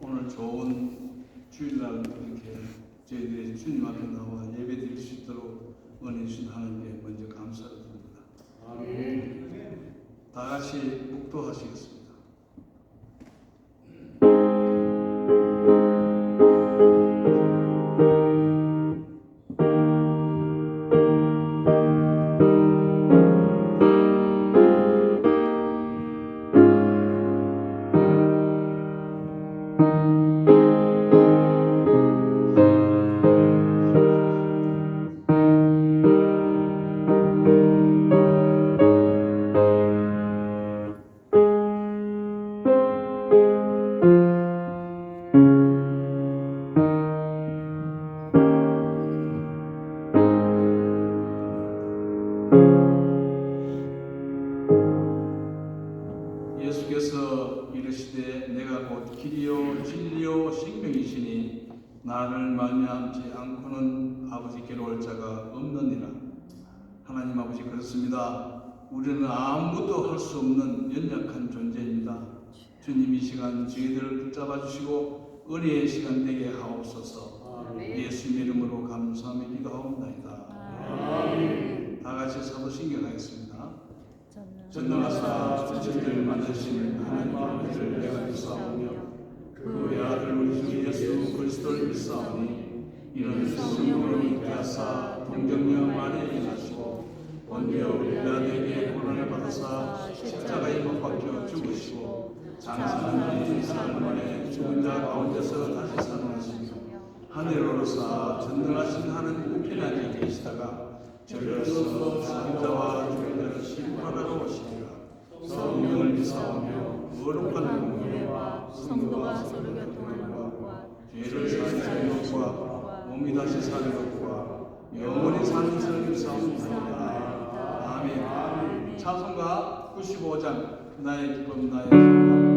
오늘 좋은 주일날 이렇게 저희들이 주님 앞에 나와 예배 드릴 수 있도록 은혜 주신 하나님께 먼저 감사를 드립니다. 다 같이 묵도하시겠습니다. 예수께서 이르시되 내가 곧 길이요 진리요 생명이시니 나를 말미암지 않고는 아버지께로 올 자가 없느니라. 하나님 아버지, 그렇습니다. 우리는 아무것도 할 수 없는 연약한 존재입니다. 주님 이 시간 저희들을 붙잡아 주시고 은혜의 시간 되게 하옵소서. 예수님의 이름으로 감사하며 기도하옵나이다. 다 같이 사도신경 하겠습니다. 전능하사 천지를 만드신 하나님 아버지를 내가 믿사오며 그 외아들 우리 주 예수 그리스도를 믿사오니 이는 성령으로 잉태하사 동정녀 마리아에 나시고 본디오 빌라도에게 고난을 받으사 십자가에 못 박혀 죽으시고 장사한 지 사흘 만에 죽은 자 가운데서 다시 살아나시며 하늘로 오르사 전능하신 하나님 우편에 계시다가 저리로서 사자와 죄인들을 심판하러 오시리라. 성령을 믿사오며 거룩한 공회와 성도가 서로 교통하는 것과 죄를 사하는 것과 몸이 다시 사는 것과 영원히 사는 것을 믿사옵나이다. 아멘. 찬송가 95장 나의 기쁨 나의 소망.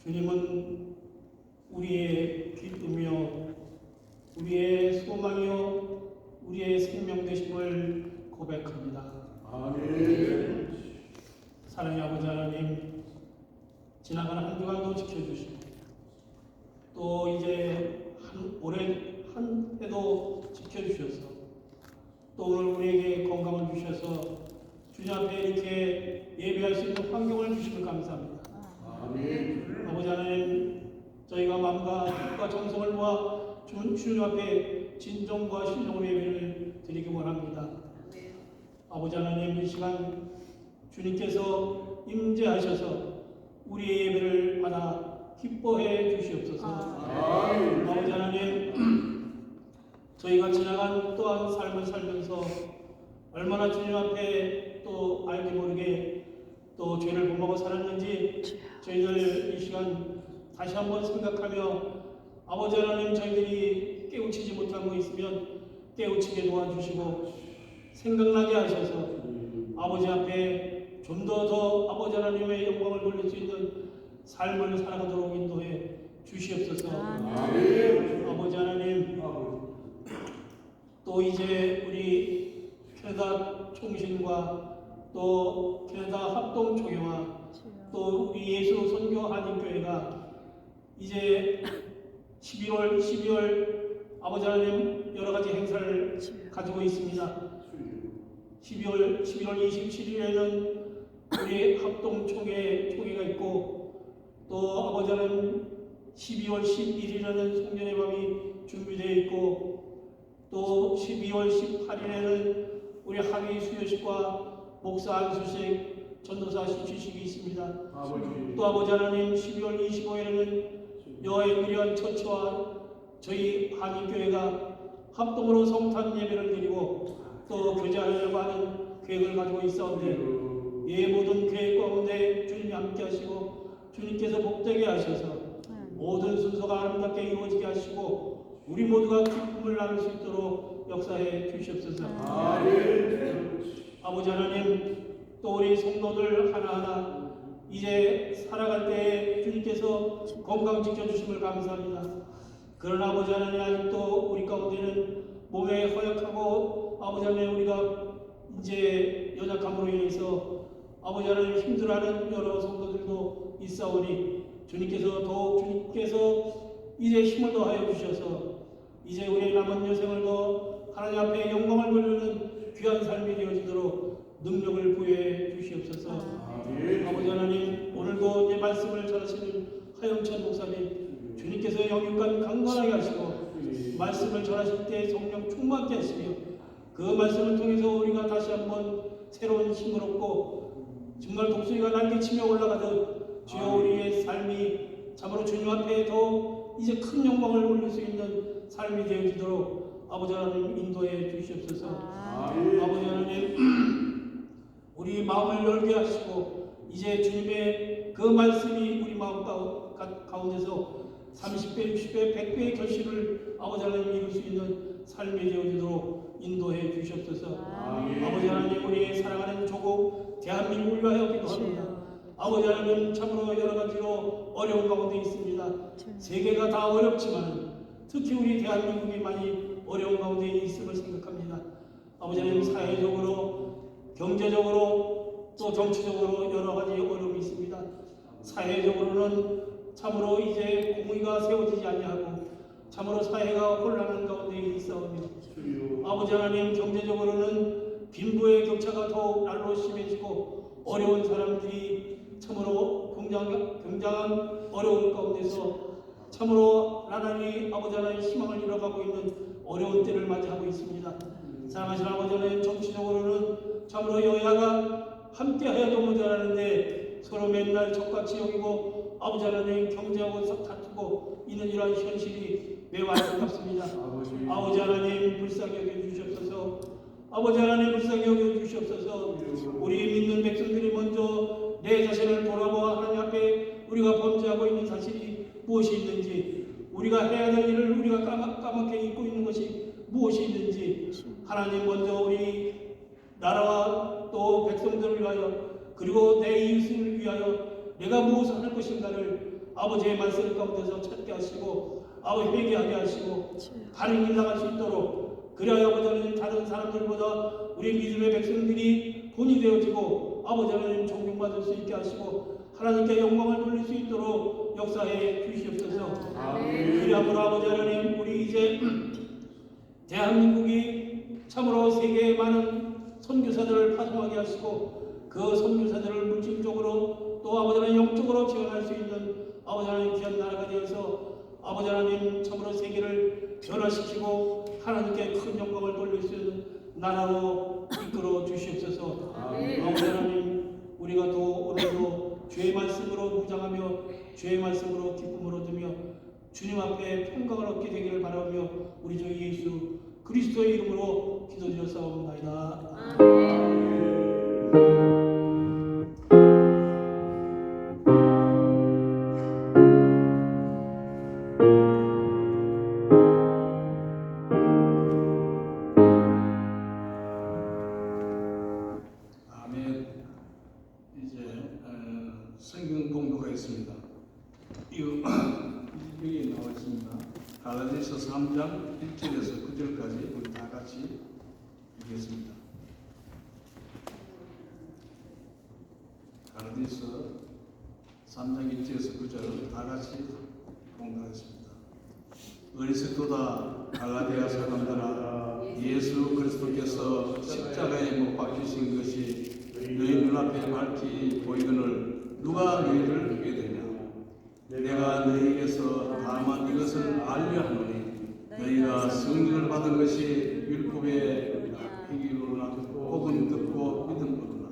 주님은 우리의 기쁨이요, 우리의 소망이요, 우리의 생명 되심을 고백합니다. 아멘. 사랑의 아버지 하나님, 지나간 한 주간도 지켜주시고 또 이제 올해 한 해도 지켜주셔서 또 오늘 우리에게 건강을 주셔서 주님 앞에 이렇게 예배할 수 있는 환경을 주시면 감사합니다. 아멘. 아버지 하나님, 저희가 마음과 뜻과 정성을 모아 주님 앞에 진정과 신령으로 예배를 드리기 원합니다. 아버지 하나님, 이 시간 주님께서 임재하셔서 우리의 예배를 받아 기뻐해 주시옵소서. 아버지 하나님, 저희가 지나간 또한 삶을 살면서 얼마나 주님 앞에 또 알게 모르게 또 죄를 범하고 살았는지 저희들 이 시간 다시 한번 생각하며 아버지 하나님, 저희들이 깨우치지 못한 거 있으면 깨우치게 도와주시고 생각나게 하셔서 아버지 앞에 좀 더 아버지 하나님의 영광을 돌릴 수 있는 삶을 살아가도록 인도해 주시옵소서. 아버지 하나님, 또 이제 우리 캐나다 총신과 또 캐나다 합동총회와 또 우리 예수 선교 한인교회가 이제 12월 아버지 하나님 여러 가지 행사를 가지고 있습니다. 12월 27일에는 우리 합동총회가 있고 또 아버지 하나님 12월 11일에는 송년의 밤이 준비되어 있고 또 12월 18일에는 우리 항의 수요식과 목사 안수식 전도사 시취식이 있습니다. 또 아버지 하나님 12월 25일에는 여호와의 미련 처치와 저희 한인교회가 합동으로 성탄 예배를 드리고 또 교제하려고 하는 계획을 가지고 있사온데 모든 계획 가운데 주님이 함께 하시고 주님께서 복되게 하셔서 모든 순서가 아름답게 이루어지게 하시고 우리 모두가 기쁨을 나눌 수 있도록 역사해 주시옵소서. 아버지 하나님, 또 우리 성도들 하나하나 이제 살아갈 때에 주님께서 건강 지켜주심을 감사합니다. 그러나 아버지 하나님, 아직도 우리 가운데는 몸에 허약하고 아버지 하나님, 우리가 이제 연약함으로 인해서 아버지 하나님 힘들어하는 여러 성도들도 있사오니 주님께서 이제 힘을 더하여 주셔서 이제 우리의 남은 여생을 더 하나님 앞에 영광을 돌리는 귀한 삶이 되어지도록 능력을 부여해 주시옵소서. 아버지 하나님, 오늘도 내 말씀을 전하시는 하영찬 목사님, 주님께서 영육간 강건하게 하시고 말씀을 전하실 때 성령 충만케 하시며 그 말씀을 통해서 우리가 다시 한번 새로운 힘을 얻고 정말 독수리가 날개치며 올라가듯 주여 우리의 삶이 참으로 주님 앞에 더 이제 큰 영광을 올릴 수 있는 삶이 되어지도록 아버지 하나님 인도해 주시옵소서. 아버지 하나님, 우리 마음을 열게 하시고 이제 주님의 그 말씀이 우리 마음 가운데서 30배, 60배, 100배의 결실을 아버지 하나님 이룰 수 있는 삶이 되어지도록 인도해 주시옵소서. 아버지 하나님, 우리 사랑하는 조국 대한민국을 위하여 기도합니다. 아버지 하나님, 참으로 여러 가지로 어려운 가운데 있습니다. 세계가 다 어렵지만 특히 우리 대한민국이 많이 어려운 가운데 있음을 생각합니다. 아버지 하나님, 사회적으로, 경제적으로, 또 정치적으로 여러 가지 어려움이 있습니다. 사회적으로는 참으로 이제 공의가 세워지지 아니하고 참으로 사회가 혼란한 가운데 있사오며 아버지 하나님, 경제적으로는 빈부의 격차가 더욱 날로 심해지고 어려운 사람들이 참으로 굉장한 어려운 가운데서 참으로 나날이 아버지 하나님 희망을 잃어가고 있는 어려운 때를 맞이하고 있습니다. 사랑하신 아버지 하나님, 정치적으로는 참으로 여야가 함께하여도 모자라는데 서로 맨날 적같이 여기고 아버지 하나님 경제하고 다투고 있는 이러한 현실이 매우 안타깝습니다. 아버지 하나님, 불쌍히 여겨주시옵소서. 아버지 하나님, 불쌍히 여겨주시옵소서. 우리 믿는 백성들이 먼저 내 자신을 돌아보아 하나님 앞에 우리가 범죄하고 있는 사실이 무엇이 있는지, 우리가 해야 될 일을 우리가 까맣게 잊고 있는 것이 무엇이 있는지 하나님 먼저 우리 나라와 또 백성들을 위하여 그리고 내 이웃을 위하여 내가 무엇을 할 것인가를 아버지의 말씀 가운데서 찾게 하시고 아버지 회개하게 하시고 바른 길 나갈 수 있도록 그래야 아버지 하나님 다른 사람들보다 우리 믿음의 백성들이 본이 되어지고 아버지 하나님 존경받을 수 있게 하시고 하나님께 영광을 돌릴 수 있도록 역사해 주시옵소서. 그리하므로 아버지 하나님 우리 이제 대한민국이 참으로 세계에 많은 선교사들을 파송하게 하시고 그 선교사들을 물질적으로 또 아버지 하나님 영적으로 지원할 수 있는 아버지 하나님 귀한 나라가 되어서 아버지 하나님 참으로 세계를 변화시키고 하나님께 큰 영광을 돌릴 수 있는 나라로 이끌어 주시옵소서. 아버지 하나님 우리가 또 오늘도 주의 말씀으로 무장하며 주의 말씀으로 기쁨을 얻으며 주님 앞에 평강을 얻게 되기를 바라며 우리 주 예수 그리스도의 이름으로 기도드렸사옵나이다. 아멘. 이제 성경 공부가 있습니다. 여기 나와 있습니다. 갈라디아서 3장 1절에서 9절까지 우리 다 같이 읽겠습니다. 갈라디아서 3장 1절에서 9절 다 같이 공부하겠습니다. 어리석도다 갈라디아 사람들아, 예수 그리스도께서 십자가에 못 박히신 것이 너희 눈앞에 밝히 보이거늘 누가 너희를 믿게 되냐? 내가 너희에게서 다만 이것을 알려 하노니 너희가 성령을 받은 것이 율법의 행위로나 혹은 듣고 믿음으로나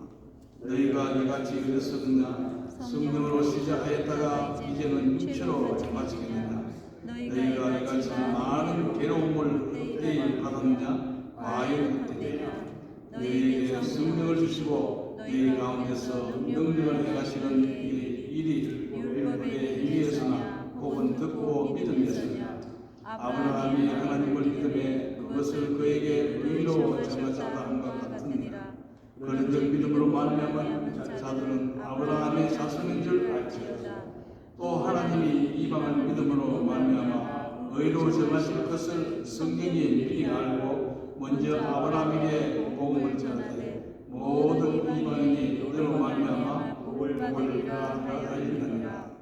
너희가 이같이 어렸었느냐? 성령으로 시작하였다가 이제는 육체로 마치겠느냐? 너희가 이같이 많은 괴로움을 헛되이 받았느냐? 과연 헛되냐? 너희에게 성령을 주시고 너희 가운데서 능력을 행하시는 일이 율법의 행위에서나 혹은 듣고 믿음에서냐? 아브라함이 하나님을 믿음에 그것을 그에게 의로 정하자다 한것 같으니라. 그런즉 믿음으로 말미암은 자들은 아브라함의 자손인 줄 알지어다. 또 하나님이 이방을 믿음으로 말미암아 의로 정하실 것을 성경이 미리 알고 먼저 아브라함에게 복음을 전하되 모든 이방인이 너로 말미암아 복을 받으리라 하였느니라.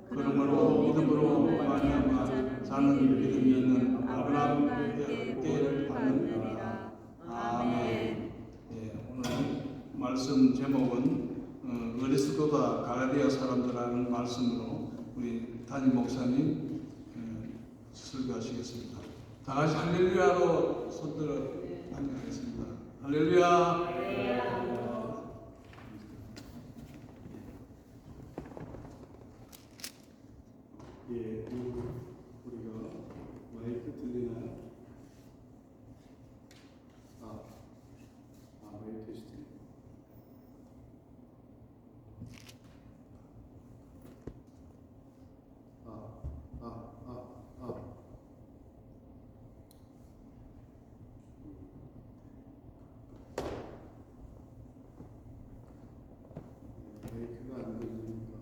그러므로 믿음으로 말미암아 자는 믿음이 있는 아브라함에게 을 받느니라. 아멘. 오늘 말씀 제목은 어리석도다 갈라디아 사람들이라는 말씀으로 우리 담임 목사님 설교하시겠습니다. 다 같이 할렐루야로 손들어 앉아가겠습니다. 할렐루야. 예, 우리가 마이크 들리나요? 마이크 테스트. 마이크가 안 들리니까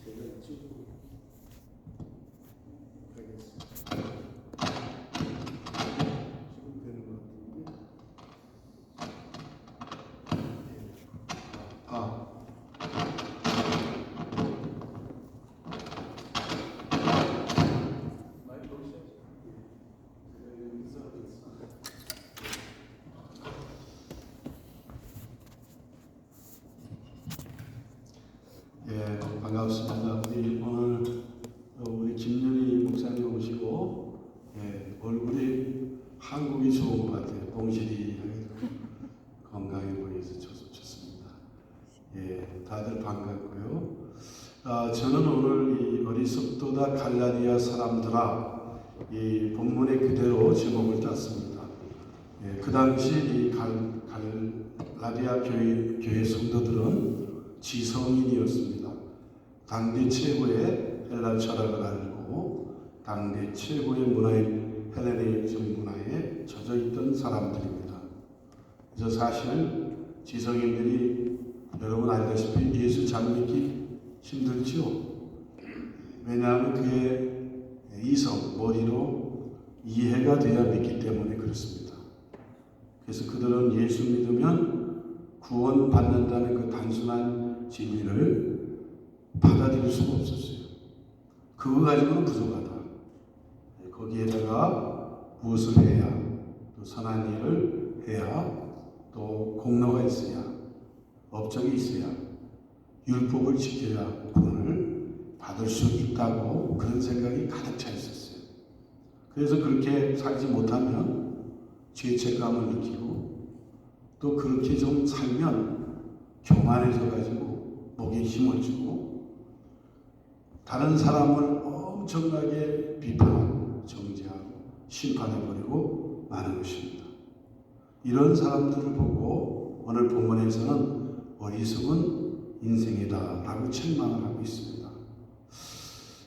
제가 찍고 가겠습니다. 지금 되는 것 같은데. 마이크 보시죠. 예, 반갑습니다. 우리 김연희 목사님 오시고, 예, 얼굴이 한국이 좋은 것 같아요. 봉실이 건강해 보여서 좋습니다. 예, 다들 반갑고요. 저는 오늘 이 어리석도다 갈라디아 사람들아, 이 본문의 그대로 제목을 땄습니다. 예, 그 당시 이 갈라디아 교회 성도들은 지성인이었습니다. 당대 최고의 헬라 철학을 알고 당대 최고의 문화인 헬레니즘 문화에 젖어 있던 사람들입니다. 그래서 사실 지성인들이 여러분 알다시피 예수 잘 믿기 힘들지요. 왜냐하면 그의 이성, 머리로 이해가 돼야 믿기 때문에 그렇습니다. 그래서 그들은 예수 믿으면 구원받는다는 그 단순한 진리를 받아들일 수가 없었어요. 그거 가지고는 부족하다. 거기에다가 무엇을 해야, 또 선한 일을 해야, 또 공로가 있어야, 업적이 있어야, 율법을 지켜야 구원을 받을 수 있다고 그런 생각이 가득 차 있었어요. 그래서 그렇게 살지 못하면 죄책감을 느끼고, 또 그렇게 좀 살면 교만해져 가지고 목에 힘을 주고 다른 사람을 엄청나게 비판하고 정죄하고 심판해버리고 마는 것입니다. 이런 사람들을 보고 오늘 본문에서는 어리석은 인생이다 라고 책망을 하고 있습니다.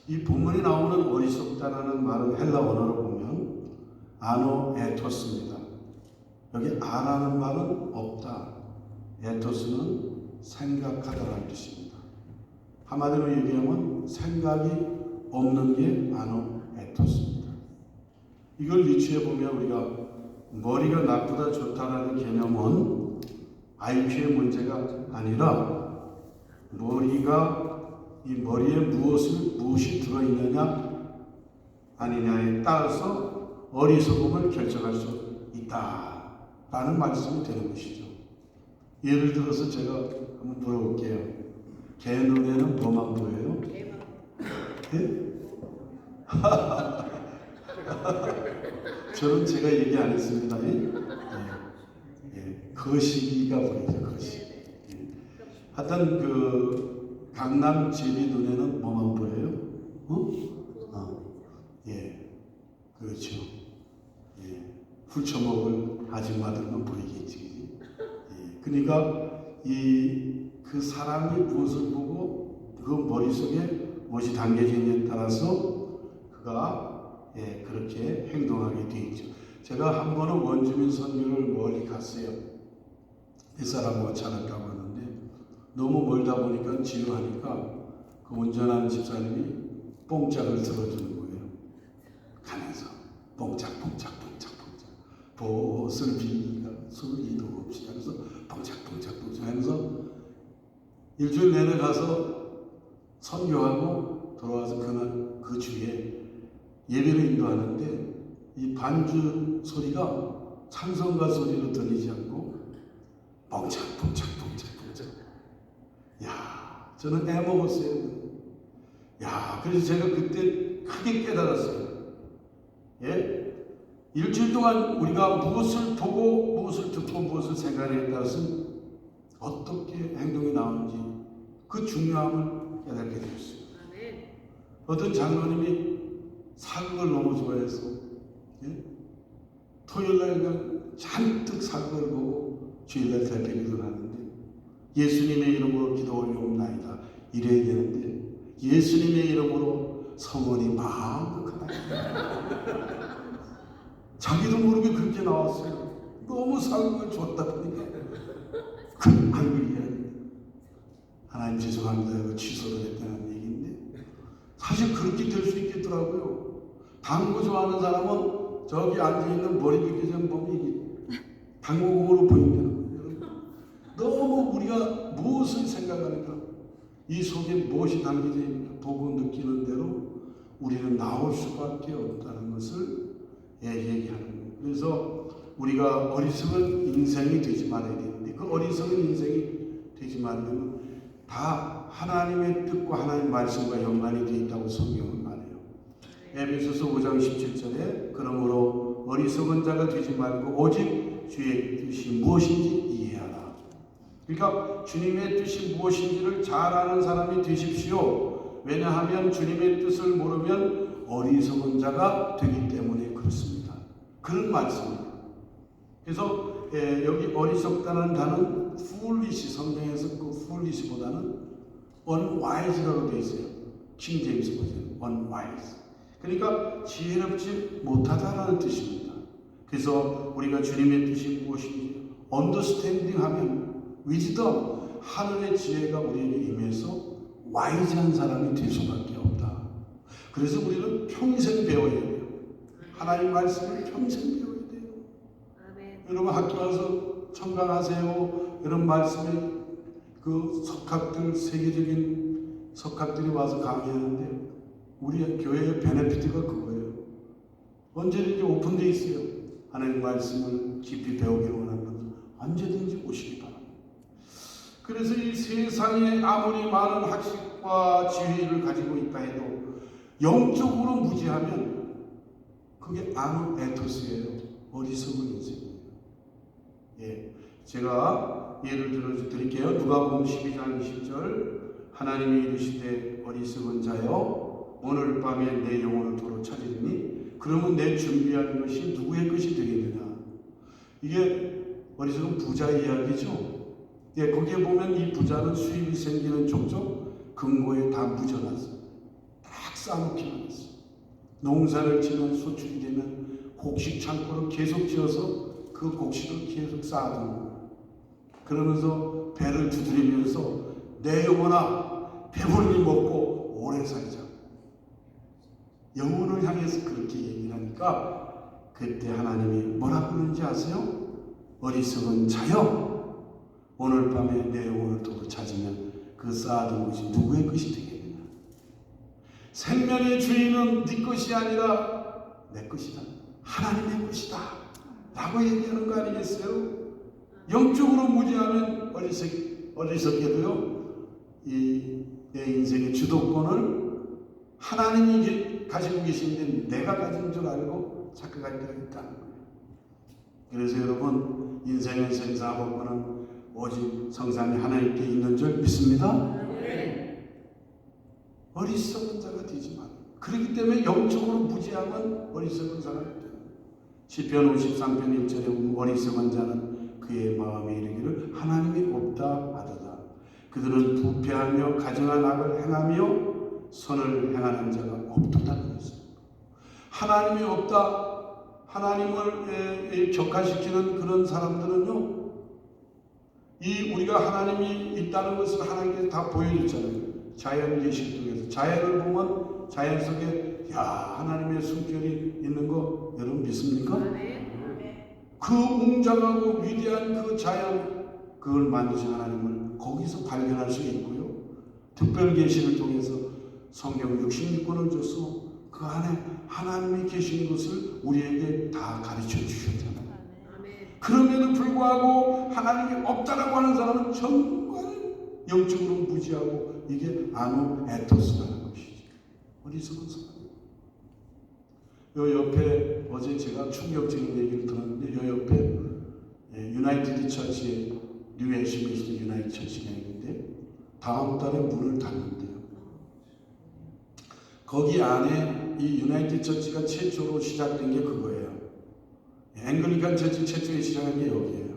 이 본문에 나오는 어리석다라는 말은 헬라 언어로 보면 아노에토스입니다. 여기 아라는 말은 없다, 에토스는 생각하다라는 뜻입니다. 한마디로 얘기하면 생각이 없는 게 아노에토스입니다. 이걸 니츠에 보면 우리가 머리가 나쁘다 좋다라는 개념은 IQ의 문제가 아니라 이 머리에 무엇이 들어있느냐 아니냐에 따라서 어리석음을 결정할 수 있다라는 말씀이 되는 것이죠. 예를 들어서 제가 한번 물어볼게요. 개 눈에는 뭐만 보여요? 예? 저는 제가 얘기 안 했습니다. 예? 예. 거시기가 보이죠. 거시기. 예. 하여튼 그 강남 제비 눈에는 뭐만 보여요? 예. 그렇죠. 예. 훌쳐먹을 아줌마들만 보이겠지. 예. 그러니까 그 사람이 무엇을 보고 그 머릿속에 무엇이 담겨져 있느냐에 따라서 그가 그렇게 행동하게 되어 있죠. 제가 한 번은 원주민 선교를 멀리 갔어요. 몇 사람하고 차를 타고 왔는데 너무 멀다 보니까 지루하니까 그 운전하는 집사님이 뽕짝을 들어주는 거예요. 가면서 뽕짝 보슬 비가 소리도 없이 하면서 뽕짝 하면서 일주일 내내 가서 선교하고 돌아와서 그날 그 주에 예배를 인도하는데 이 반주 소리가 찬송가 소리로 들리지 않고 뻥착. 야, 저는 애먹었어요. 야, 그래서 제가 그때 크게 깨달았어요. 예? 일주일 동안 우리가 무엇을 보고 무엇을 듣고 무엇을 생각하느냐에 따라서 어떻게 행동이 나오는지 그 중요함을 깨닫게 되었어요. 어떤 장로님이 사극을 너무 좋아해서 토요일날 그냥 잔뜩 사극을 보고 주일날 새벽 기도를 하는데 예수님의 이름으로 기도 올려옵나이다 이래야 되는데 예수님의 이름으로 성원이 마음극하다. 자기도 모르게 그렇게 나왔어요. 너무 사극을 좋았다 보니까 하나님 죄송합니다 이거 취소를 했다는 얘기인데 사실 그렇게 될 수 있겠더라고요. 당구 좋아하는 사람은 저기 앉아있는 머리 빗기 좀 보면 이게 당구공으로 보인다는 거예요. 너무 우리가 무엇을 생각하니까 이 속에 무엇이 담겨져 있는가 보고 느끼는 대로 우리는 나올 수밖에 없다는 것을 얘기하는 거예요. 그래서 우리가 어리석은 인생이 되지 말아야 되는데 그 어리석은 인생이 되지 말려면 다 하나님의 뜻과 하나님의 말씀과 연관이 되어 있다고 성경은 말해요. 에베소서 5장 17절에 그러므로 어리석은 자가 되지 말고 오직 주의 뜻이 무엇인지 이해하라. 그러니까 주님의 뜻이 무엇인지를 잘 아는 사람이 되십시오. 왜냐하면 주님의 뜻을 모르면 어리석은 자가 되기 때문에 그렇습니다. 그런 말씀입니다. 그래서 여기 어리석다는 단어는 foolish, 성경에서 그 foolish보다는 unwise라고 되어 있어요. 킹 제임스 버전 unwise. 그러니까 지혜롭지 못하다라는 뜻입니다. 그래서 우리가 주님의 뜻이 무엇인지 understanding 하면 wisdom, 하늘의 지혜가 우리에게 임해서 와이즈한 사람이 될 수밖에 없다. 그래서 우리는 평생 배워야 돼요. 하나님 말씀을 평생 배워야 돼요. 여러분 학교 와서 청강하세요. 이런 말씀에 그 석학들, 세계적인 석학들이 와서 강의하는데 우리 교회의 베네피트가 그거예요. 언제든지 오픈되어 있어요. 하나님 말씀을 깊이 배우기를 원하는 분들 언제든지 오시기 바랍니다. 그래서 이 세상에 아무리 많은 학식과 지혜를 가지고 있다 해도 영적으로 무지하면 그게 아노에토스예요. 어리석은 인생이에요. 예, 제가 예를 들어 드릴게요. 누가복음 12장 20절 하나님이 이르시되 어리석은 자여 오늘 밤에 내 영혼을 도로 찾으리니 그러면 내 준비한 것이 누구의 것이 되겠느냐. 이게 어리석은 부자 이야기죠. 예, 거기에 보면 이 부자는 수입이 생기는 족족 금고에 다 묻혀놨어요. 딱 쌓아놓기만 했어요. 농사를 지면 소출이 되면 곡식 창고를 계속 지어서 그 곡식을 계속 쌓아두는 거예요. 그러면서 배를 두드리면서 내 영혼아 배불리 먹고 오래 살자. 영혼을 향해서 그렇게 얘기를 하니까 그때 하나님이 뭐라고 그러는지 아세요? 어리석은 자여 오늘 밤에 내 영혼을 도로 찾으면 그 쌓아둔 것이 누구의 것이 되겠느냐. 생명의 주인은 네 것이 아니라 내 것이다. 하나님의 것이다. 라고 얘기하는 거 아니겠어요? 영적으로 무지하면 어리석게도요. 내 인생의 주도권을 하나님이 가지고 계신데 내가 가진 줄 알고 착각할 때가 있다는 거예요. 그래서 여러분 인생의 생사복권은 오직 성삼위 하나님께 있는 줄 믿습니다. 어리석은 자가 되지 마. 그렇기 때문에 영적으로 무지하면 어리석은 사람이 돼요. 시편 53편 1절에 보면 어리석은 자는 그의 마음에 이르기를 하나님이 없다 하도다. 그들은 부패하며 가증한 악을 행하며 선을 행하는 자가 없도다 그랬어요. 하나님이 없다. 하나님을 격화시키는 그런 사람들은요. 우리가 하나님이 있다는 것을 하나님께서 다 보여줬잖아요. 자연 계시를 통해서. 자연을 보면 자연 속에 하나님의 숨결이 있는 거 여러분 믿습니까? 그 웅장하고 위대한 그 자연 그걸 만드신 하나님을 거기서 발견할 수 있고요. 특별 계시를 통해서 성경 66권을 줘서 그 안에 하나님이 계신 것을 우리에게 다 가르쳐 주셨잖아요. 그럼에도 불구하고 하나님이 없다라고 하는 사람은 정말 영적으로 무지하고 이게 아노에토스라는 것이죠. 어리석은 사람. 요 옆에 어제 제가 충격적인 얘기를 들었는데 요 옆에 유나이티드 처치에 뉴에시미스트 유나이티드 처치가 있는데 다음 달에 문을 닫는데요. 거기 안에 이 유나이티드 처치가 최초로 시작된 게 그거예요. 앵글리칸 처치 최초에 시작한 게 여기예요.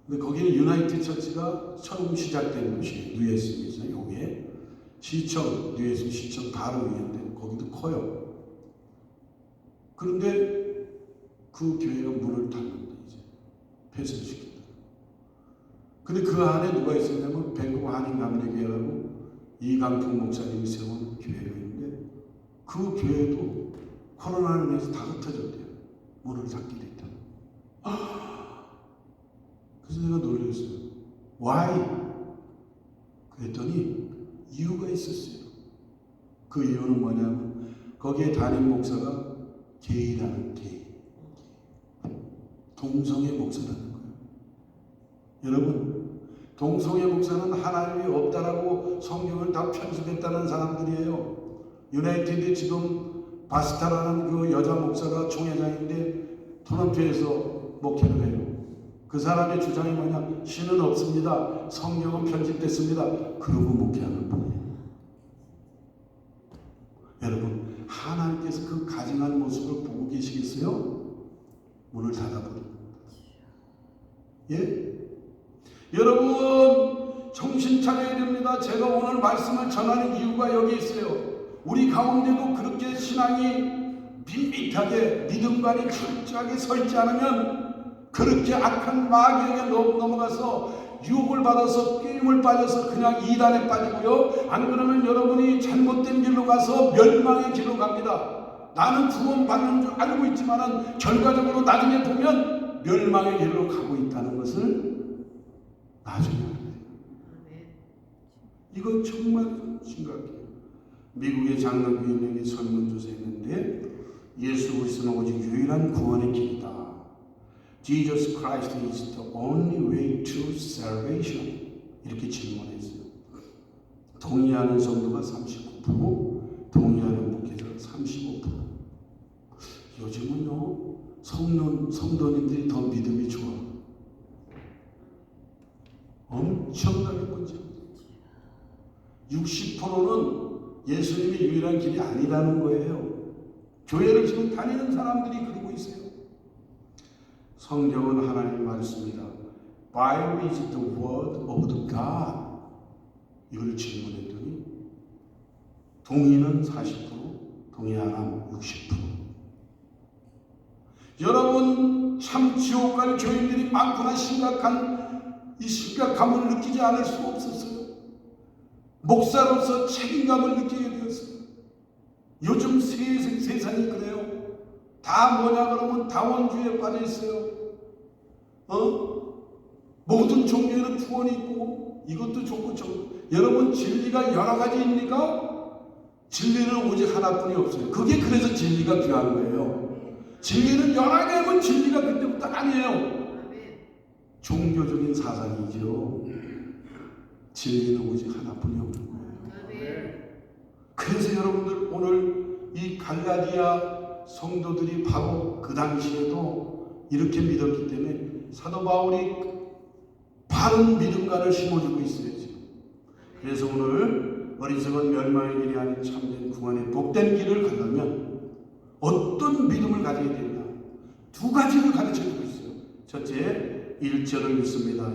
근데 거기는 유나이티드 처치가 처음 시작된 곳이에요. 뉴에시미스트 여기에 시청 뉴에시미스트 시청 바로 위인데 거기도 커요. 그런데 그 교회가 문을 닫는다 이제 폐쇄시킨다. 근데 그 안에 누가 있었냐면 밴쿠버 한인감리교회라고 이강풍 목사님이 세운 교회가 있는데 그 교회도 코로나로 인해서 다 흩어졌대요. 문을 닫게 됐다. 그래서 내가 놀랐어요. Why? 그랬더니 이유가 있었어요. 그 이유는 뭐냐면 거기에 담임 목사가 게이라는 게이. 동성애 목사라는 거예요. 여러분, 동성애 목사는 하나님이 없다라고 성경을 다 편집했다는 사람들이에요. 유나이티드 지금 바스타라는 그 여자 목사가 총회장인데 토론토에서 목회를 해요. 그 사람의 주장이 뭐냐? 신은 없습니다. 성경은 편집됐습니다. 그러고 목회하는 분이에요. 여러분, 하나님께서 그 가증한 모습을 보고 계시겠어요? 문을 닫아버립니다. 예? 여러분, 정신 차려야 됩니다. 제가 오늘 말씀을 전하는 이유가 여기 있어요. 우리 가운데도 그렇게 신앙이 밋밋하게 믿음관이 철저하게 서 있지 않으면 그렇게 악한 마귀에게 넘어가서 유혹을 받아서 게임을 빠져서 그냥 이단에 빠지고요. 안 그러면 여러분이 잘못된 길로 가서 멸망의 길로 갑니다. 나는 구원받는 줄 알고 있지만은 결과적으로 나중에 보면 멸망의 길로 가고 있다는 것을 나중에 알게 돼요. 이거 정말 심각해요. 미국의 장로교인에게 설문조사 했는데 예수 그리스도는 오직 유일한 구원의 길이다. Jesus Christ is the only way to salvation. 이렇게 질문했어요. 동의하는 성도가 39%, 동의하는 목회자가 35%. 요즘은요, 성도님들이 더 믿음이 좋아. 엄청나게 문제입니다. 60%는 예수님이 유일한 길이 아니라는 거예요. 교회를 지금 다니는 사람들이 그러고 있어요. 성경은 하나님 말씀이다. Bible is the word of the God. 이걸 질문했더니 동의는 40%, 동의 안 하면 60%. 여러분, 참 지옥 갈 교인들이 많구나. 이 심각함을 느끼지 않을 수 없었어요. 목사로서 책임감을 느끼게 되었어요. 요즘 세상이 그래요. 다 뭐냐 그러면 다원주의에 빠져 있어요. 모든 종교에는 구원이 있고 이것도 좋고 여러분, 진리가 여러 가지입니까? 진리는 오직 하나뿐이 없어요. 그게 그래서 진리가 귀한 거예요. 진리는 여러 개면 진리가 그때부터 아니에요. 종교적인 사상이죠. 진리는 오직 하나뿐이 없는 거예요. 그래서 여러분들 오늘 이 갈라디아 성도들이 바로 그 당시에도 이렇게 믿었기 때문에 사도 바울이 바른 믿음관을 심어주고 있어요. 지금. 그래서 오늘 어리석은 멸망의 길이 아닌 참된 구원의 복된 길을 가려면 어떤 믿음을 가지게 된다. 두 가지를 가르쳐주고 있어요. 첫째, 1절을 읽습니다.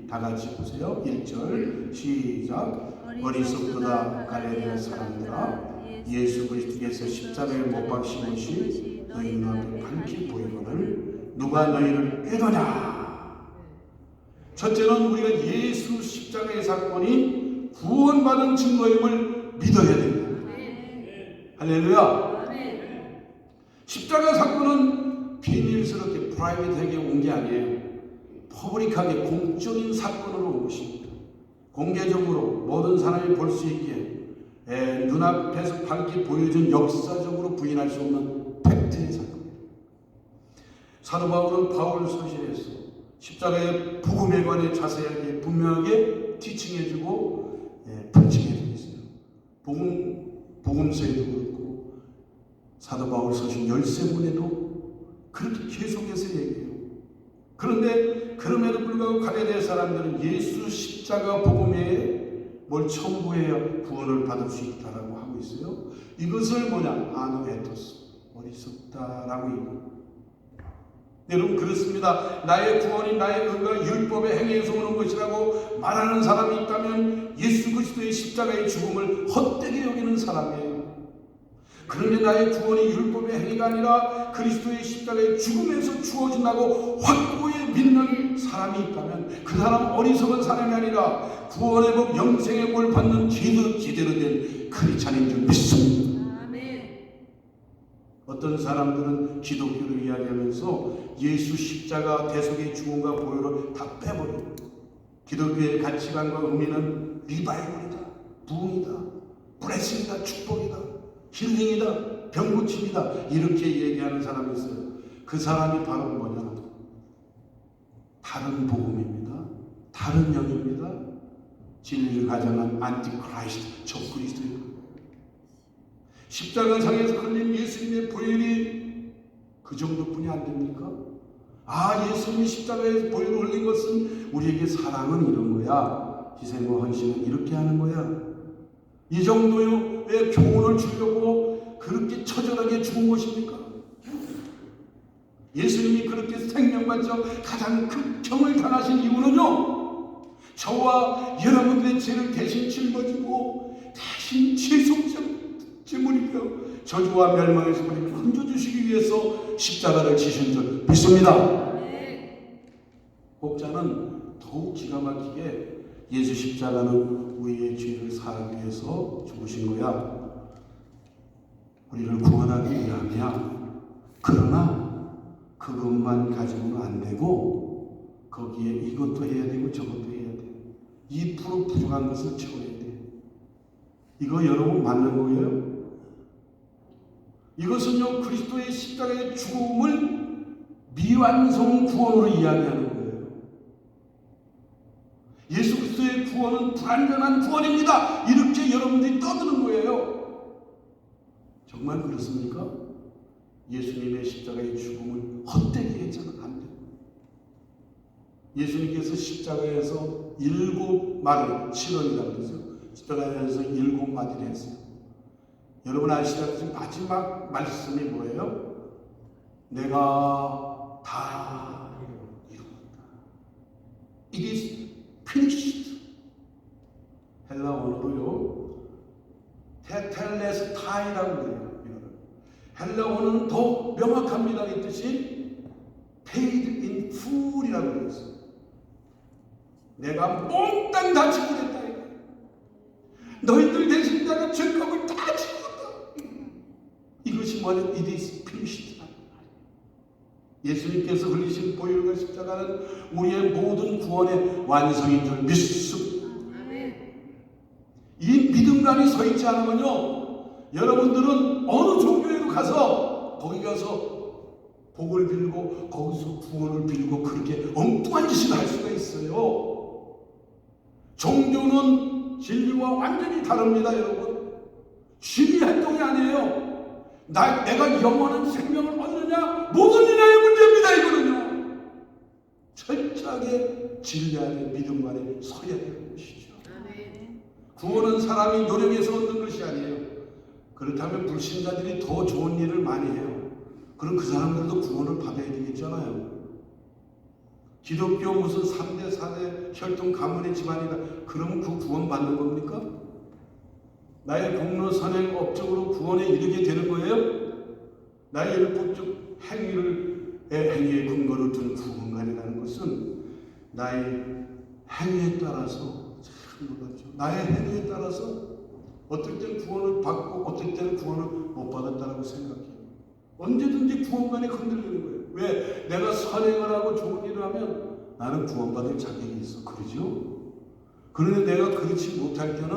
다 같이 보세요. 1절 시작. 어리석도다 갈라디아 사람들아, 예수 그리스도께서 십자가에 못 박히신 너희 눈앞에 밝히 보이거늘 누가 너희를 꾀더냐. 첫째는 우리가 예수 십자가의 사건이 구원받은 증거임을 믿어야 됩니다. 할렐루야. 십자가 사건은 비밀스럽게 프라이빗하게 온 게 아니에요. 퍼블릭하게 공적인 사건으로 온 것입니다. 공개적으로 모든 사람이 볼 수 있게 눈앞에서 밝게 보여준 역사적으로 부인할 수 없는 팩트의 사건입니다. 사도 바울은 바울 서신에서 십자가의 복음에 관해 자세하게 분명하게 티칭해주고 분칭해주고 있어요. 복음서에도 그렇고 사도 바울 서신 13권에도 그렇게 계속해서 얘기해요. 그런데 그럼에도 불구하고 갈라디아 사람들은 예수 십자가 복음에 뭘 첨부해야 구원을 받을 수 있다라고 하고 있어요. 이것을 아노에토스, 어리석다라고 얘기해요. 여러분, 그렇습니다. 나의 구원이 나의 의가 율법의 행위에서 오는 것이라고 말하는 사람이 있다면 예수 그리스도의 십자가의 죽음을 헛되게 여기는 사람이에요. 그런데 나의 구원이 율법의 행위가 아니라 그리스도의 십자가의 죽음에서 주어진다고 확고히 믿는 사람이 있다면 그 사람 어리석은 사람이 아니라 구원의 복 영생의 복을 받는 제대로 된 크리스찬인 줄 믿습니다. 어떤 사람들은 기독교를 이야기하면서 예수 십자가 대속의 죽음과 보혈을 다 빼버려요. 기독교의 가치관과 의미는 리바이벌이다, 부흥이다, 블레싱이다, 축복이다, 힐링이다, 병고침이다, 이렇게 얘기하는 사람이 있어요. 그 사람이 바로 뭐냐? 다른 복음입니다. 다른 영입니다. 진리를 가장한 안티크라이스트, 적그리스도입니다. 십자가상에서 흘린 예수님의 보혈이 그 정도뿐이 안 됩니까? 예수님이 십자가에서 보혈을 흘린 것은 우리에게 사랑은 이런 거야. 희생과 헌신은 이렇게 하는 거야. 이 정도의 교훈을 주려고 그렇게 처절하게 죽은 것입니까? 예수님이 그렇게 생명받죠 가장 극형을 당하신 이유는요, 저와 여러분들의 죄를 대신 짊어지고 대신 제물이며 저주와 멸망에서 우리를 건져주시기 위해서 십자가를 지신 줄 믿습니다. 혹자는 더 더욱 기가 막히게 예수 십자가는 우리의 죄를 사하기 위해서 죽으신 거야. 우리를 구원하기 위함이야. 그러나 그것만 가지고는 안 되고 거기에 이것도 해야 되고 저것도 해야 돼. 2% 부족한 것을 채워야 돼. 이거 여러분 맞는 거예요? 이것은요 그리스도의 십자가의 죽음을 미완성 구원으로 이야기하는 거예요. 예수 그리스도의 구원은 불완전한 구원입니다. 이렇게 여러분들이 떠드는 거예요. 정말 그렇습니까? 예수님의 십자가의 죽음을 헛되게 해서는 안 돼요. 예수님께서 십자가에서 7마디, 7원이라고 그러죠. 십자가에서 7마디를 했어요. 여러분 아시다시피 마지막 말씀이 뭐예요? 내가 다 이루었다. It is finished. 헬라어로요. 테텔레스타이라고 그래요. 헬라어는 더 명확합니다. 이 뜻이 paid in full이라고 그랬어요. 내가 몽땅 다 지불했다. 너희들 대신 내가 죄값을 다 지불했다. 이것이 뭐냐? It is finished. 예수님께서 흘리신 보혈과 십자가는 우리의 모든 구원의 완성인 줄 믿습니다. 이 믿음감이 서 있지 않으면요 여러분들은 어느 종교에도 가서 거기 가서 복을 빌고 거기서 구원을 빌고 그렇게 엉뚱한 짓을 할 수가 있어요. 종교는 진리와 완전히 다릅니다. 여러분 심의 활동이 아니에요. 내가 영원한 생명을 얻느냐 못 얻느냐의 문제입니다. 이거는요 철저하게 진리 안에 믿음 안에 서야 되는 것이죠. 구원은 사람이 노력해서 얻는 것이 아니에요. 그렇다면 불신자들이 더 좋은 일을 많이 해요. 그럼 그 사람들도 구원을 받아야 되겠잖아요. 기독교 무슨 3대 4대 혈통 가문의 집안이다. 그러면 그 구원 받는 겁니까? 나의 공로 선행 업적으로 구원에 이르게 되는 거예요? 나의 율법적 행위의 근거로 둔 구원관이라는 것은 나의 행위에 따라서 참 놀랍죠. 나의 행위에 따라서 어떨 때는 구원을 받고 어떨 때는 구원을 못 받았다고 생각해요. 언제든지 구원관이 흔들리는 거예요. 왜? 내가 선행을 하고 좋은 일을 하면 나는 구원받을 자격이 있어. 그러죠? 그런데 내가 그렇지 못할 때는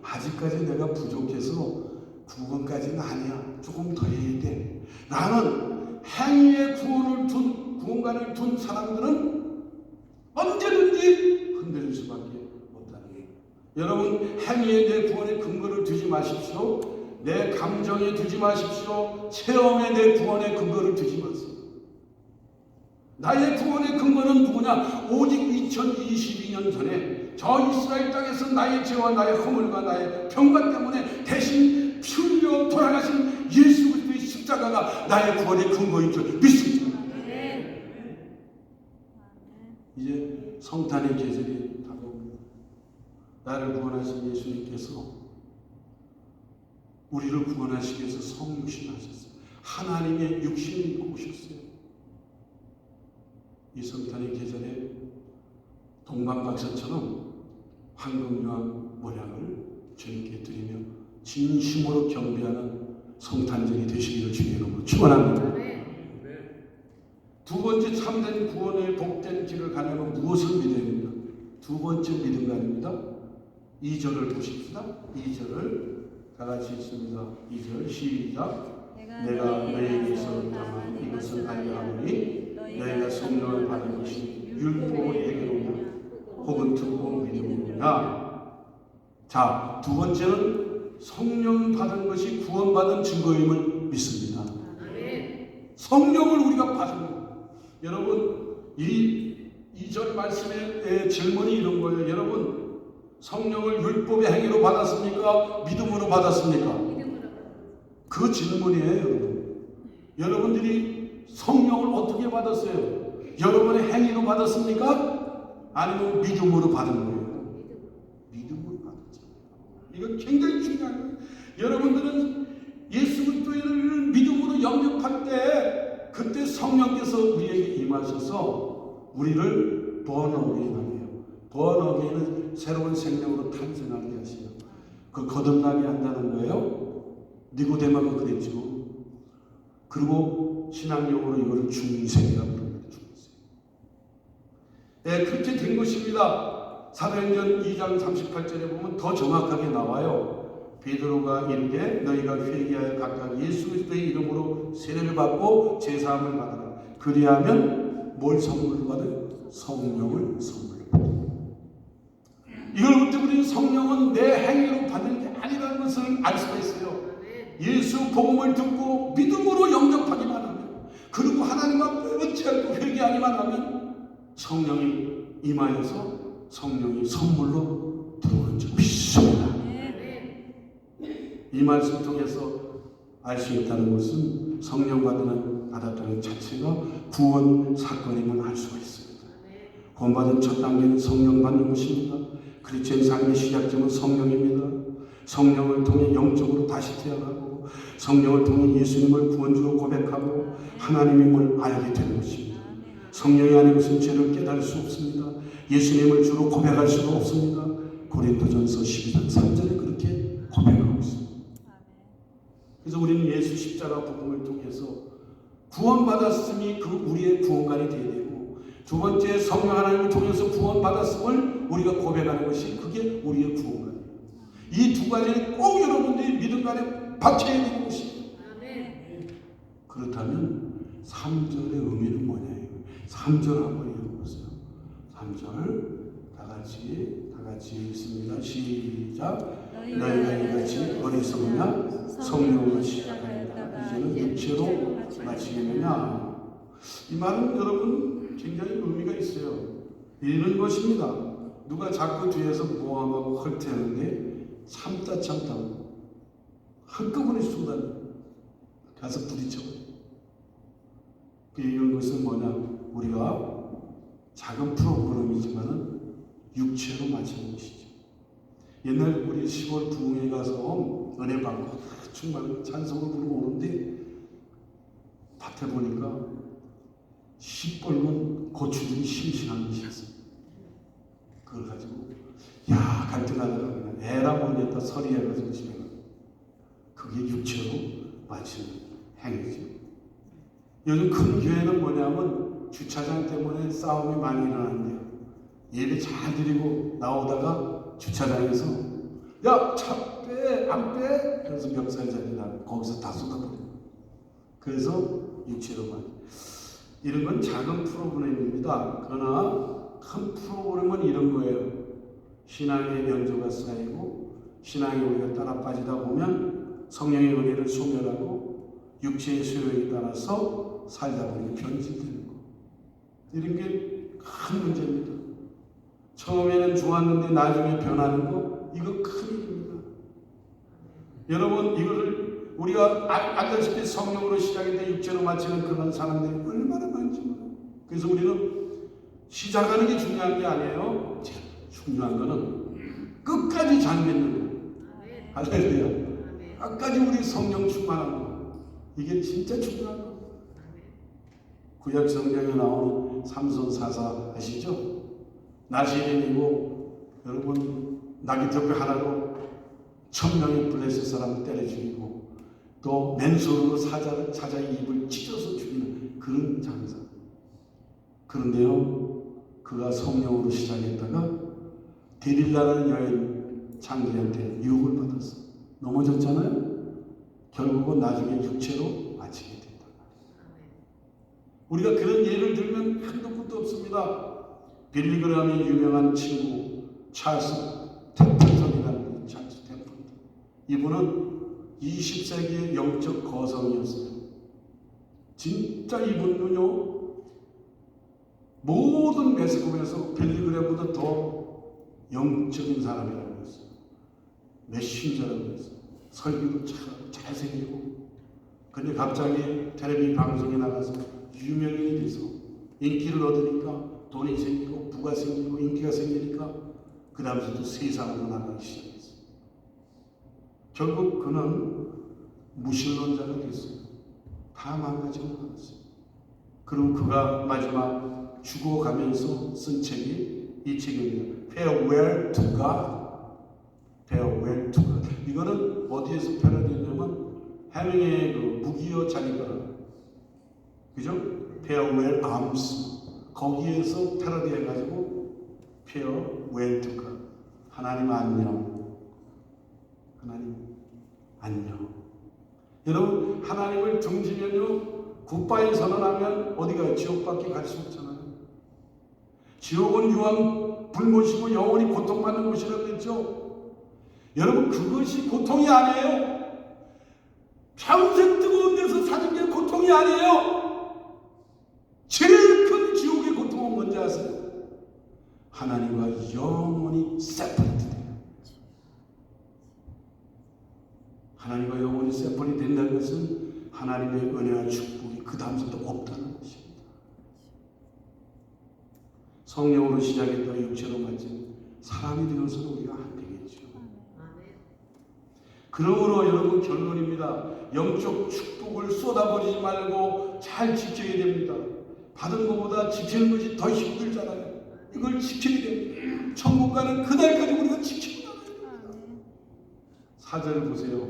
아직까지 내가 부족해서 구원까지는 아니야. 조금 더 해야 돼. 나는 행위의 구원관을 둔 사람들은 언제든지 흔들릴 수밖에 못하는 거예요. 여러분 행위에 내 구원의 근거를 두지 마십시오. 내 감정에 두지 마십시오. 체험에 내 구원의 근거를 두지 마세요. 나의 구원의 근거는 누구냐? 오직 2022년 전에 저 이스라엘 땅에서 나의 죄와 나의 허물과 나의 병과 때문에 대신 피 흘려 돌아가신 예수 그리스도의 십자가가 나의 구원의 근거인 줄 믿습니다. 이제 성탄의 계절이 다가옵니다. 나를 구원하신 예수님께서 우리를 구원하시기 위해서 성육신하셨어요. 하나님의 육신을 입고 오셨어요. 이 성탄의 계절에 동방박사처럼 황금과 모략을 주님께 드리며 진심으로 경배하는 성탄절이 되시기를 주의 이름으로 축원합니다. 두 번째 참된 구원의 복된 길을 가려면 무엇을 믿어야 됩니까? 두 번째 믿음관입니다. 2절을 보십시다. 2절을 다 같이 읽습니다. 2절 시작. 내가 너희에게서 당한 이것을 알려 하노니 너희가 성령을 받은 것이 율법에게로냐 혹은 듣고 믿음이냐. 자, 두 번째는 성령 받은 것이 구원받은 증거임을 믿습니다. 성령을 우리가 받은 거예요. 여러분 이 2절 말씀의 질문이 이런 거예요. 여러분 성령을 율법의 행위로 받았습니까? 믿음으로 받았습니까? 그 질문이에요. 여러분. 여러분들이 성령을 어떻게 받았어요? 여러분의 행위로 받았습니까? 아니면 믿음으로 받은 거예요? 믿음으로 받았죠. 이거 굉장히 중요한 거예요. 여러분들은 예수 그리스도를 믿음으로 영접할 때 그때 성령께서 우리에게 임하셔서 우리를 번어게인하네요. 번어게인은 새로운 생명으로 탄생하게 하시요. 그 거듭나게 한다는 거예요. 니고데모가 그랬죠. 그리고 신앙용어로 이거를 중생이라고 부릅니다. 중생. 네, 그렇게 된 것입니다. 사도행전 2장 38절에 보면 더 정확하게 나와요. 베드로가 이르되 너희가 회개하여 각각 예수 그리스도의 이름으로 세례를 받고 제사함을 받으라. 그리하면 뭘 선물로 받아요? 성령을 선물로 받아요. 이걸 볼 때 우리는 성령은 내 행위로 받는 게 아니라는 것을 알 수가 있어요. 예수 복음을 듣고 믿음으로 영접하기만 하면, 그리고 하나님 앞에 어찌하고 회개하기만 하면 성령이 임하여서 성령이 선물로 들어오는 줄 믿습니다. 이 말씀 통해서 알 수 있다는 것은 성령 받았다는 자체가 구원 사건임을 알 수가 있습니다. 구원받은 첫 단계는 성령 받는 것입니다. 크리스천 삶의 시작점은 성령입니다. 성령을 통해 영적으로 다시 태어나고 성령을 통해 예수님을 구원주로 고백하고 하나님임을 알게 되는 것입니다. 성령이 아닌 것은 죄를 깨달을 수 없습니다. 예수님을 주로 고백할 수가 없습니다. 고린도전서 12장 3절에 그렇게 고백하고 있습니다. 그래서 우리는 예수 십자가 복음을 통해서 구원받았음이 그 우리의 구원관이 되어야 되고, 두 번째 성령 하나님을 통해서 구원받았음을 우리가 고백하는 것이 그게 우리의 구원관이에요. 이 두 가지는 꼭 여러분들이 믿음 간에 박혀야 되는 것이에요. 그렇다면 3절의 의미는 뭐냐? 3절 한번 읽어보세요. 3절 다 같이 읽습니다. 시작. 너희가 이같이 어리석으냐 성령으로 시작하였다 이제는 육체로 마치겠느냐. 이 말은 여러분 굉장히 의미가 있어요. 이런 것입니다. 누가 자꾸 뒤에서 모함하고 헐태하는데 참다 한꺼번에 쏟아내 가서 부딪혀. 이런 것은 뭐냐? 우리가 작은 프로그램이지만은 육체로 마치는 것이죠. 옛날 우리 시골 부흥회 가서 은혜 받고 정말 찬송을 부르고 오는데 밭에 보니까 시뻘건 고추들이 싱싱한 것이 있어요. 그걸 가지고 갈등하다가 그냥 에라 모르겠다 서리해가지고 집에 가. 그게 육체로 마치는 행위죠. 요즘 큰 교회는 뭐냐면 주차장 때문에 싸움이 많이 일어나는데요. 예배 잘 드리고 나오다가 주차장에서 차 빼, 안 빼? 그래서 멱살 잡히다가 거기서 다 쏟아버려요. 그래서 육체로만. 이런 건 작은 프로그램입니다. 그러나 큰 프로그램은 이런 거예요. 신앙의 연조가 쌓이고 신앙에 우리가 따라 빠지다 보면 성령의 은혜를 소멸하고 육체의 수요에 따라서 살다 보니 변질되는 거. 이런 게 큰 문제입니다. 처음에는 좋았는데 나중에 변하는 거, 이거 큰 일입니다. 여러분, 이거를 우리가 알다시피 성령으로 시작인데 육체로 마치는 그런 사람들이 얼마나 많지 몰라요. 그래서 우리는 시작하는 게 중요한 게 아니에요. 중요한 거는 끝까지 잘 믿는 거예요. 할렐루야. 끝까지 우리 성령 충만한 거. 이게 진짜 중요한 거예요. 구약 성경에 나오는 삼손 사사 아시죠? 나시린이고 여러분 나귀 덮개 하나로 1000명의 블레셋 사람을 때려 죽이고 또 맨손으로 사자의 입을 찢어서 죽이는 그런 장사. 그런데요, 그가 성령으로 시작했다가 데릴라라는 여인 장기한테 유혹을 받았어. 넘어졌잖아요. 결국은 나중에 육체로 마치게 된다. 우리가 그런 예를 들면 한도 끝도 없습니다. 빌리그람의 유명한 친구 찰스 템플턴이라는 찰스 템플턴. 이분은 20세기의 영적 거성이었어요. 진짜 이분은요, 모든 매스컴에서 빌리그램보다 더 영적인 사람이라고 했어요. 메신저라고 했어요. 설교도 참 잘생기고. 근데 갑자기 텔레비전 방송에 나가서 유명인이 돼서 인기를 얻으니까 돈이 생기고 부가 생기고 인기가 생기니까 그 다음부터 세상으로 나가기 시작했어요. 결국 그는 무신론자가 됐어요. 다 망가지고 나갔어요. 그리고 그가 마지막 죽어가면서 쓴 책이 이 책입니다. Farewell to God. Farewell to God. 이거는 어디에서 패러디했냐면 해밍의 그 무기여 자기가, 그죠? Farewell Arms. 거기에서 패러디해가지고 Farewell to God. 하나님 안녕. 하나님 안녕. 여러분, 하나님을 등지면요, 굿바이 선언하면 어디가 지옥밖에 갈 수 없잖아요. 지옥은 유황 불못이고 영원히 고통받는 곳이라고 했죠. 여러분, 그것이 고통이 아니에요. 평생 뜨거운 데서 사는 게 고통이 아니에요. 제일 큰 지옥의 고통은 뭔지 아세요? 하나님과 영원히 세퍼레이트 돼요. 하나님과 영원히 세퍼레이트 된다는 것은 하나님의 은혜와 축복이 그 다음부터 없다는 것입니다. 성령으로 시작했다 육체로 맞은 사람이 되어서는 우리가 안 되겠죠. 그러므로 여러분, 결론입니다. 영적 축복을 쏟아버리지 말고 잘 지켜야 됩니다. 받은 것보다 지키는 것이 더 힘들잖아요. 이걸 지켜야 됩니다. 천국 가는 그날까지 우리가 지키고 나가야 됩니다. 4절 보세요.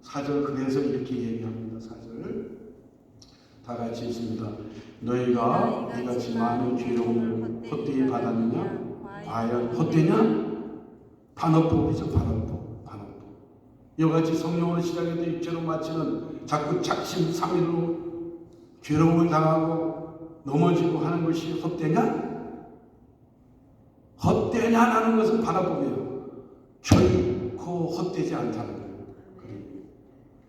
4절 그래서 이렇게 얘기합니다. 4절 다 같이 읽습니다. 너희가 이같이 많은 괴로움을 헛되이 받았느냐? 과연 헛되냐? 반어법이죠. 반어법. 이같이 성령으로 시작해서 육체로 마치는 자꾸 작심삼일로 괴로움을 당하고 넘어지고 하는 것이 헛되냐? 헛되냐라는 것은 반어법이에요. 결코 헛되지 않다는 거예요.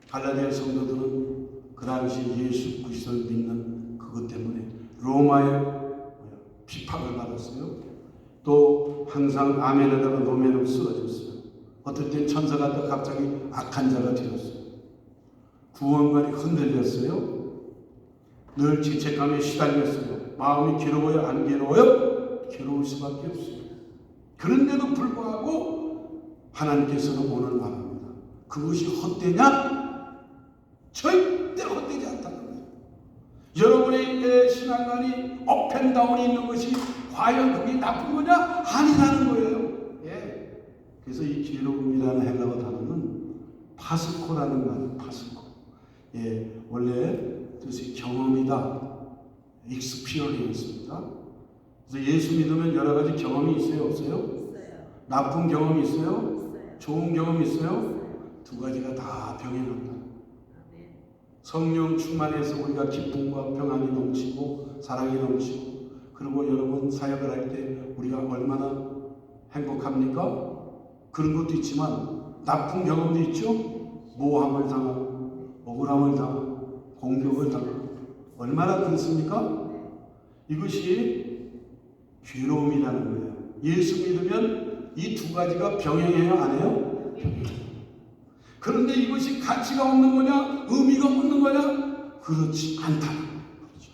갈라디아 성도들은 그 당시 예수 그리스도를 믿는 그것 때문에 로마의 비판을 받았어요. 또 항상 아멘에다가 노멘으로 쓰러졌어요. 어떨 땐 천사 같다 갑자기 악한 자가 되었어요. 구원관이 흔들렸어요. 늘 죄책감에 시달렸어요. 마음이 괴로워요? 안 괴로워요? 괴로울 수밖에 없어요. 그런데도 불구하고 하나님께서는 오늘 말합니다. 그것이 헛되냐? 절대 헛되지 않다는 거예요. 여러분의 신앙관이 업앤다운이 있는 것이 과연 그게 나쁜 거냐? 아니라는 거예요. 예. 그래서 이 괴로움이라는 헬라어 단어는 파스코라는 말이에요. 파스코. 예, 원래 뜻이 경험이다. 익스피리언스입니다. 그래서 예수 믿으면 여러 가지 경험이 있어요, 없어요? 있어요. 나쁜 경험이 있어요? 있어요. 좋은 경험이 있어요? 두 가지가 다 병행합니다. 성령 충만해서 우리가 기쁨과 평안이 넘치고 사랑이 넘치고, 그리고 여러분 사역을 할 때 우리가 얼마나 행복합니까? 그런 것도 있지만 나쁜 경험도 있죠. 모함을 당하고 억울함을 당하고 공격을 당하고 얼마나 그렇습니까? 이것이 괴로움이라는 거예요. 예수 믿으면 이 두 가지가 병행해요, 안 해요? 그런데 이것이 가치가 없는 거냐? 의미가 없는 거냐? 그렇지 않다는 거예요. 그렇죠.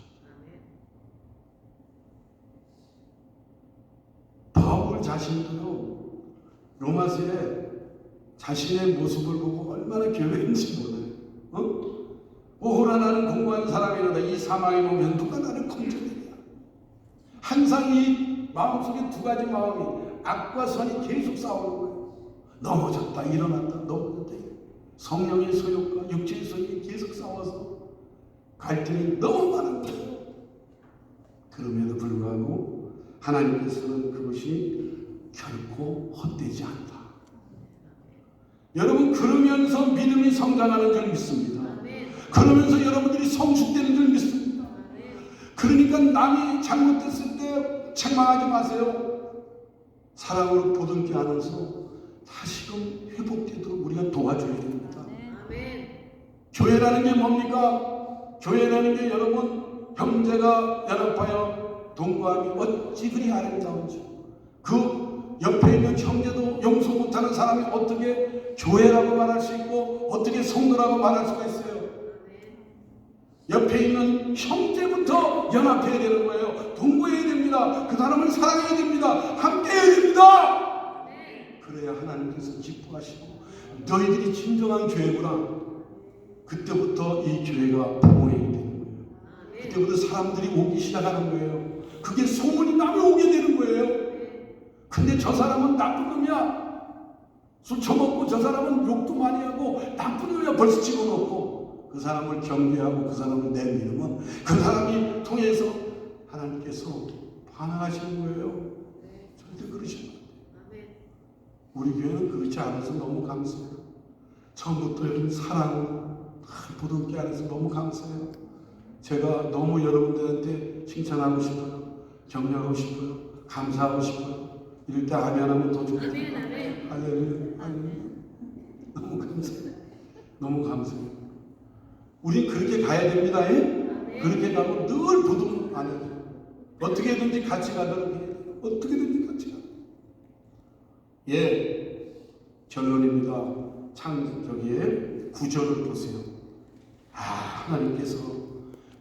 바울 자신도요, 로마서에 자신의 모습을 보고 얼마나 괴로운지 몰라요. 오호라 나는 공부한 사람이로다. 이 사망에 보면 누가 나를 건져내냐. 항상 이 마음속에 두 가지 마음이, 악과 선이 계속 싸우는 거예요. 넘어졌다 일어났다 넘어졌다 일어났다. 성령의 소욕과 육체의 소욕이 계속 싸워서 갈등이 너무 많은 거예요. 그럼에도 불구하고 하나님께서는 그것이 결코 헛되지 않다. 여러분, 그러면서 믿음이 성장하는 줄 믿습니다. 그러면서 여러분들이 성숙되는 줄 믿습니다. 그러니까 남이 잘못했을 때 책망하지 마세요. 사랑으로 보듬게 하면서 다시금 회복되도록 우리가 도와줘야 됩니다. 교회라는 게 뭡니까? 교회라는 게 여러분, 형제가 연합하여 동거함이 어찌 그리 아름다운지, 그 옆에 있는 형제도 용서 못하는 사람이 어떻게 교회라고 말할 수 있고 어떻게 성도라고 말할 수가 있어요? 옆에 있는 형제부터 연합해야 되는 거예요. 동거해야 됩니다. 그 사람을 사랑해야 됩니다. 함께해야 됩니다. 그래야 하나님께서 기뻐하시고 너희들이 진정한 교회구나. 그때부터 이 교회가 부흥이 되는 거예요. 그때부터 사람들이 오기 시작하는 거예요. 그게 소문이 나면 오게 되는 거예요. 근데 저 사람은 나쁜 놈이야. 술 처먹고 저 사람은 욕도 많이 하고 나쁜 놈이야 벌써 집어넣고 그 사람을 경계하고 그 사람을 내밀으면 그 사람이 통해서 하나님께서 반응하시는 거예요. 절대 그러시면 안 돼요. 우리 교회는 그렇지 않아서 너무 감사해요. 처음부터 이런 사랑을 부둥켜 안에서 너무 감사해요. 제가 너무 여러분들한테 칭찬하고 싶어요. 격려하고 싶어요. 감사하고 싶어요. 이럴 때 아멘 하면 더 좋거든요. 할렐루야. 너무 감사해요. 너무 감사해요. 우리 그렇게 가야 됩니다. 그렇게 가고 늘 부둥 안에서 어떻게든지 같이 가도록 해요. 어떻게든지 같이 가도록. 결론입니다. 저기에 구절을 보세요. 하나님께서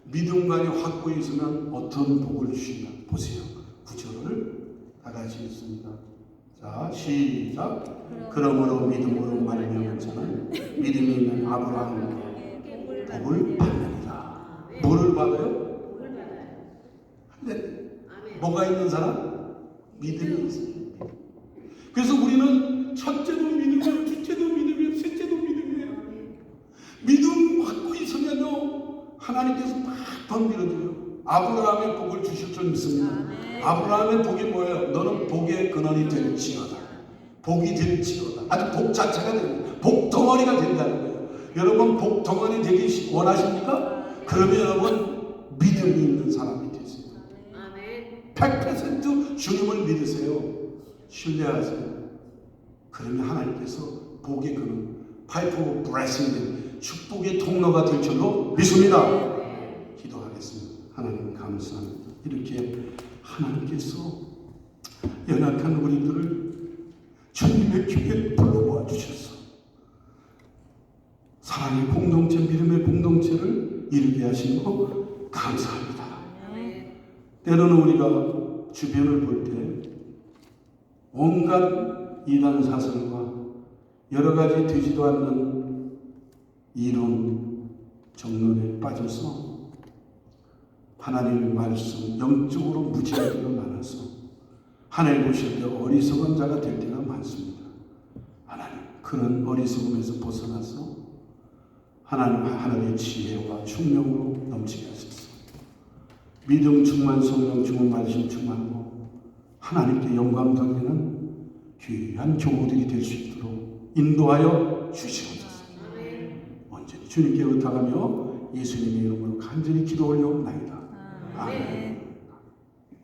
믿음만이 확고히 있으면 어떤 복을 주시나 보세요. 구절을 다 같이 읽습니다. 자, 시작. 그러므로 믿음으로 말미암은 자는 믿음이 있는 아브라함에게 복을 받느니라. 뭐를 받아요? 네. 뭐가 있는 사람? 믿음이 있습니다. 그래서 우리는 첫째도 믿음이에요, 둘째도 믿음이에요, 셋째도 믿음이에요. 믿음 확고히 있으면요 하나님께서 막 덤빌어줘요. 아브라함의 복을 주실 줄 믿습니다. 아브라함의 복이 뭐예요? 너는 복의 근원이 될지어다. 복이 될지어다. 아주 복 자체가 됩니다. 복 덩어리가 된다는 거예요. 여러분 복 덩어리 되기 원하십니까? 그러면 여러분 믿음이 있는 사람이 되세요. 100% 주님을 믿으세요. 신뢰하세요. 그러면 하나님께서 복의 근원, 파이프 오브 블레싱, 축복의 통로가 될 줄로 믿습니다. 기도하겠습니다. 하나님 감사합니다. 이렇게 하나님께서 연약한 우리들을 주님의 교회에 불러모아 주셔서 사랑의 공동체, 믿음의 공동체를 이루게 하신 것 감사합니다. 때로는 우리가 주변을 볼 때 온갖 이단 사설과 여러 가지 되지도 않는 이론 정론에 빠져서 하나님의 말씀 영적으로 무지할 때가 많아서 하나님 보실 때 어리석은 자가 될 때가 많습니다. 하나님 그런 어리석음에서 벗어나서 하나님의 지혜와 총명으로 넘치게 하소서. 믿음 충만, 성령 충만, 말씀 충만하고 하나님께 영광 돌리는 귀한 교우들이 될 수 있도록 인도하여 주시옵소서. 언제나 주님께 의탁하며 예수님의 이름으로 간절히 기도 올려옵나이다. 아멘.